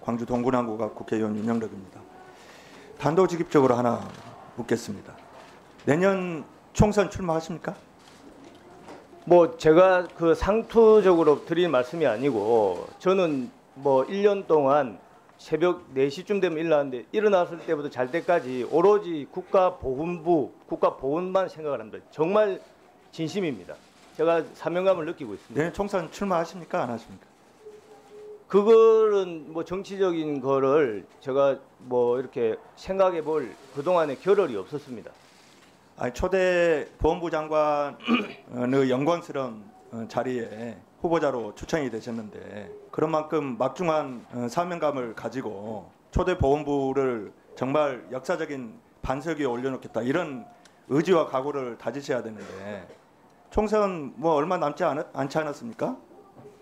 광주 동구남구가 국회의원 윤영덕입니다. 단도직입적으로 하나 묻겠습니다. 내년 총선 출마하십니까? 뭐 제가 그 상투적으로 드린 말씀이 아니고 저는 뭐 1년 동안 새벽 4시쯤 되면 일어나는데 일어났을 때부터 잘 때까지 오로지 국가보훈부, 국가보훈만 생각을 합니다. 정말 진심입니다. 제가 사명감을 느끼고 있습니다. 내년 총선 출마하십니까? 안 하십니까? 그거는 뭐 정치적인 거를 제가 뭐 이렇게 생각해 볼 그동안의 겨를이 없었습니다. 아니, 초대 보훈부 장관의 영광스러운 자리에 후보자로 추천이 되셨는데 그런 만큼 막중한 사명감을 가지고 초대 보훈부를 정말 역사적인 반석 위에 올려놓겠다 이런 의지와 각오를 다지셔야 되는데 총선 뭐 얼마 남지 않지 않았습니까?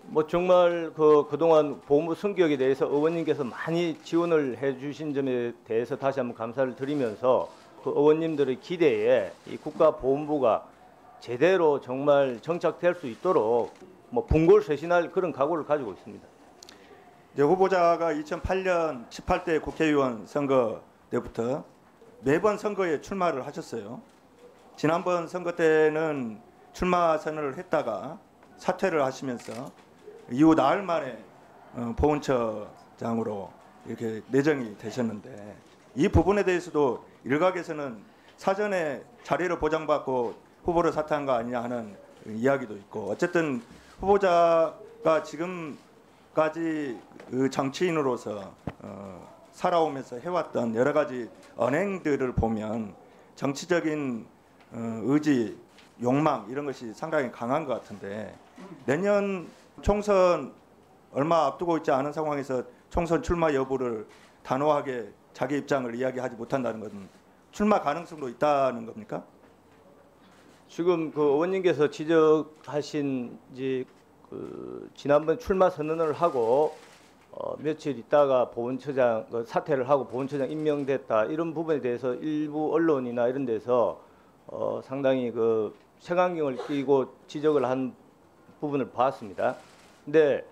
뭐 정말 그동안 보훈부 성격에 대해서 의원님께서 많이 지원을 해주신 점에 대해서 다시 한번 감사를 드리면서 그 의원님들의 기대에 이 국가보훈부가 제대로 정말 정착될 수 있도록 뭐 분골쇄신할 그런 각오를 가지고 있습니다. 이제 후보자가 2008년 18대 국회의원 선거 때부터 매번 선거에 출마를 하셨어요. 지난번 선거 때는 출마 선언을 했다가 사퇴를 하시면서 이후 나흘 만에 보훈처장으로 이렇게 내정이 되셨는데 이 부분에 대해서도 일각에서는 사전에 자리를 보장받고 후보를 사퇴한 거 아니냐 하는 이야기도 있고 어쨌든 후보자가 지금까지 그 정치인으로서 살아오면서 해왔던 여러 가지 언행들을 보면 정치적인 의지, 욕망 이런 것이 상당히 강한 것 같은데 내년 총선 얼마 앞두고 있지 않은 상황에서 총선 출마 여부를 단호하게 자기 입장을 이야기하지 못한다는 것은 출마 가능성도 있다는 겁니까? 지금 그 의원님께서 지적하신 이제 그 지난번 출마 선언을 하고 며칠 있다가 보훈처장 사퇴를 하고 보훈처장 임명됐다 이런 부분에 대해서 일부 언론이나 이런 데서 상당히 그 색안경을 끼고 지적을 한 부분을 봤습니다. 근데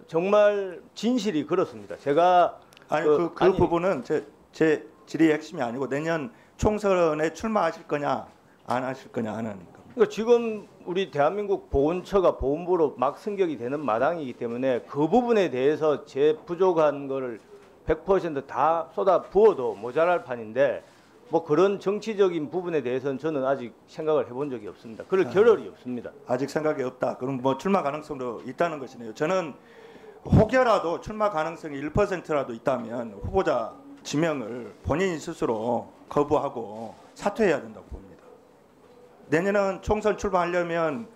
정말 진실이 그렇습니다. 제가 아니 그 부분은 제 질의의 핵심이 아니고 내년 총선에 출마하실 거냐 안 하실 거냐 하는 겁니다. 그러니까 지금 우리 대한민국 보훈처가 보훈부로 막 승격이 되는 마당이기 때문에 그 부분에 대해서 제 부족한 거를 100%다 쏟아 부어도 모자랄 판인데 뭐 그런 정치적인 부분에 대해서는 저는 아직 생각을 해본 적이 없습니다. 그럴 겨를이 없습니다. 아직 생각이 없다. 그럼 뭐 출마 가능성도 있다는 것이네요. 저는 혹여라도 출마 가능성이 1%라도 있다면 후보자 지명을 본인이 스스로 거부하고 사퇴해야 된다고 봅니다. 내년은 총선 출마하려면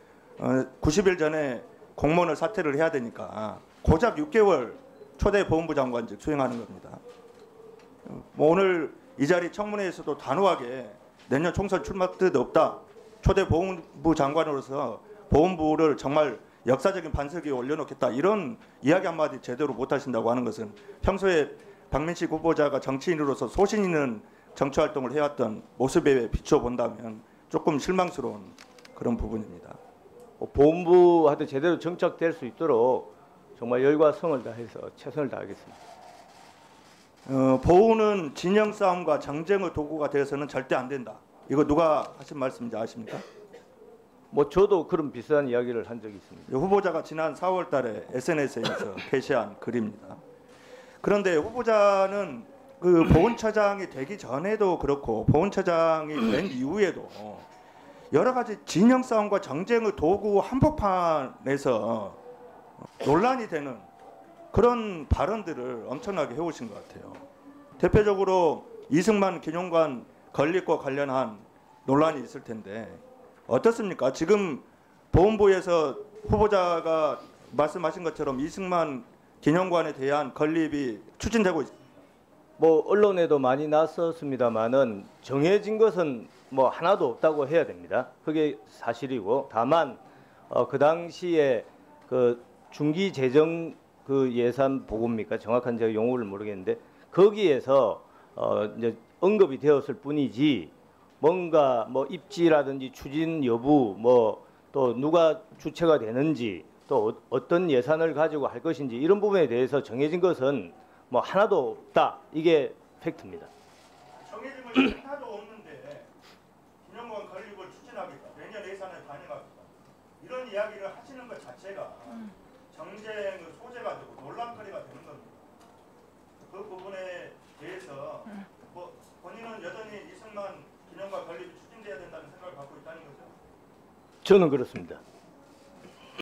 90일 전에 공무원을 사퇴를 해야 되니까 고작 6개월 초대 보훈부 장관직 수행하는 겁니다. 뭐 오늘 이 자리 청문회에서도 단호하게 내년 총선 출마 뜻 없다. 초대 보훈부 장관으로서 보훈부를 정말 역사적인 반석 위에 올려놓겠다. 이런 이야기 한마디 제대로 못하신다고 하는 것은 평소에 박민식 후보자가 정치인으로서 소신 있는 정치활동을 해왔던 모습에 비춰본다면 조금 실망스러운 그런 부분입니다. 보훈부한테 제대로 정착될 수 있도록 정말 열과 성을 다해서 최선을 다하겠습니다. 보훈은 진영 싸움과 정쟁의 도구가 되어서는 절대 안 된다. 이거 누가 하신 말씀인지 아십니까? 뭐 저도 그런 비슷한 이야기를 한 적이 있습니다. 후보자가 지난 4월 달에 SNS에서 게시한 글입니다. 그런데 후보자는 그 보훈처장이 되기 전에도 그렇고 보훈처장이 된 이후에도 여러 가지 진영 싸움과 정쟁의 도구 한복판에서 논란이 되는 그런 발언들을 엄청나게 해오신 것 같아요. 대표적으로 이승만 기념관 건립과 관련한 논란이 있을 텐데 어떻습니까? 지금 보훈부에서 후보자가 말씀하신 것처럼 이승만 기념관에 대한 건립이 추진되고 있습니다. 뭐 언론에도 많이 났었습니다만은 정해진 것은 뭐 하나도 없다고 해야 됩니다. 그게 사실이고 다만 그 당시에 그 중기 재정 그 예산 보고입니까? 정확한 제가 용어를 모르겠는데 거기에서 이제 언급이 되었을 뿐이지 뭔가 뭐 입지라든지 추진 여부 뭐 또 누가 주체가 되는지 또 어떤 예산을 가지고 할 것인지 이런 부분에 대해서 정해진 것은 뭐 하나도 없다. 이게 팩트입니다. 정해진 것이 하나도 없는데 기념관 건립을 추진하겠다. 내년 예산을 반영하겠다. 이런 이야기를 하시는 것 자체가 정쟁의 소재가 되고 논란거리가 되는 겁니다. 그 부분에 대해서 뭐 본인은 여전히 이승만 기념관 건립이 추진돼야 된다는 생각을 갖고 있다는 거죠? 저는 그렇습니다.